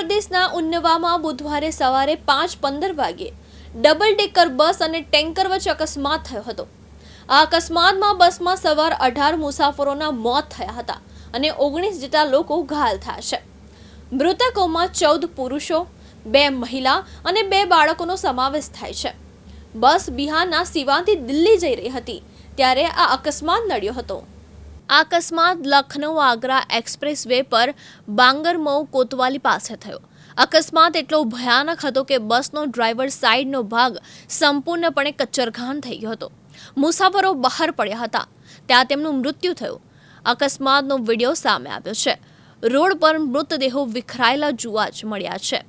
પ્રદેશના ઉન્નાવમાં બુધવારે સવારે 5:15 વાગ્યે ડબલ ડેકર બસ અને ટેન્કર વચ્ચે અકસ્માત થયો હતો। આ અકસ્માતમાં બસમાં સવાર 18 મુસાફરોના મોત થયા હતા અને 19 જેટલા લોકો ઘાયલ થયા છે। મૃતકોમાં 14 પુરુષો, 2 મહિલા અને 2 બાળકોનો સમાવેશ થાય છે। બસ બિહારના સિવાનથી દિલ્હી જઈ રહી હતી ત્યારે આ અકસ્માત નડ્યો હતો। આ અકસ્માત લખનઉ આગ્રા એક્સપ્રેસ વે પર બાંગરમઉ કોતવાલી પાસે થયો। અકસ્માત એટલો ભયાનક હતો કે બસનો ડ્રાઈવર સાઈડનો ભાગ સંપૂર્ણપણે કચ્ચરઘાન થઈ ગયો હતો। મુસાફરો બહાર પડ્યા હતા ત્યાં તેમનું મૃત્યુ થયું। અકસ્માતનો વિડીયો સામે આવ્યો છે। રોડ પર મૃતદેહો વિખરાયેલા જોવા જ મળ્યા છે।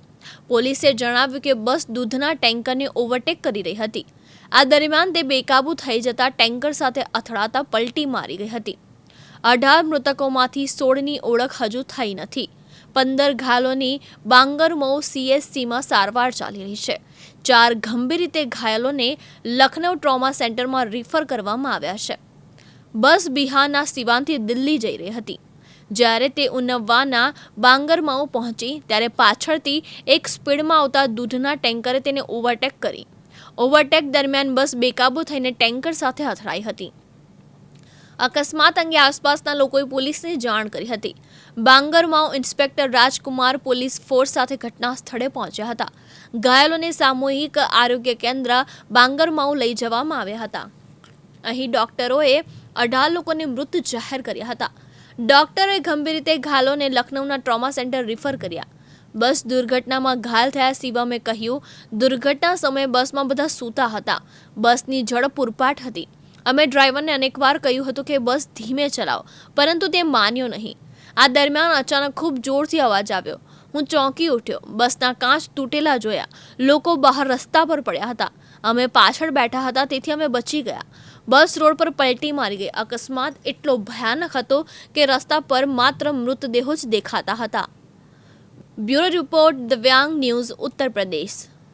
પોલીસે જણાવ્યું કે બસ દૂધના ટેન્કરને ઓવરટેક કરી રહી હતી। આ દરમિયાન તે બેકાબૂ થઈ જતા ટેન્કર સાથે અથડાતા પલટી મારી ગઈ હતી। 18 મૃતકોમાંથી 16ની ઓળખ હજુ થઈ નથી। 15 ઘાયલોની બાંગરમઉ CSCમાં સારવાર ચાલી રહી છે। 4 ગંભીર રીતે ઘાયલોને લખનઉ ટ્રોમા સેન્ટરમાં રિફર કરવામાં આવ્યા છે। બસ બિહારના સિવાનથી દિલ્હી જઈ રહી હતી। જ્યારે તે ઉન્નાવના બાંગરમઉ પહોંચી ત્યારે પાછળથી એક સ્પીડમાં આવતા દૂધના ટેન્કરે તેને ઓવરટેક કરી। ઓવરટેક દરમિયાન બસ બેકાબૂ થઈને ટેન્કર સાથે અથડાઈ હતી। અકસ્માત અંગે આસપાસના લોકોએ પોલીસને જાણ કરી હતી। બાંગરમઉ ઇન્સ્પેક્ટર રાજકુમાર પોલીસ ફોર્સ સાથે ઘટના સ્થળે પહોંચ્યા હતા। ઘાયલોને સામૂહિક આરોગ્ય કેન્દ્ર બાંગરમઉ લઈ જવામાં આવ્યા હતા। અહીં ડોક્ટરોએ 18 લોકોને મૃત જાહેર કર્યા હતા। ડોક્ટરોએ ગંભીર રીતે ઘાયલોને લખનઉના ટ્રોમા સેન્ટર રિફર કર્યા। બસ દુર્ઘટનામાં ઘાયલ થયા શિવમે કહ્યું, દુર્ઘટના સમયે બસમાં બધા સૂતા હતા। બસની ઝડપ પૂરપાટ હતી। અમે ડ્રાઈવરને અનેકવાર કહ્યું હતું કે બસ ધીમે ચલાવો, પરંતુ તે માન્યો નહીં। આ દરમિયાન અચાનક ખૂબ જોરથી અવાજ આવ્યો। હું ચોંકી ઉઠ્યો। બસના કાચ તૂટેલા જોયા। લોકો બહાર રસ્તા પર પડ્યા હતા। અમે પાછળ બેઠા હતા તેથી અમે બચી ગયા। બસ રોડ પર પલટી મારી ગઈ। અકસ્માત એટલો ભયાનક હતો કે રસ્તા પર માત્ર મૃતદેહો જ દેખાતા હતા। બ્યુરો રિપોર્ટ, દિવ્યાંગ ન્યૂઝ, ઉત્તર પ્રદેશ।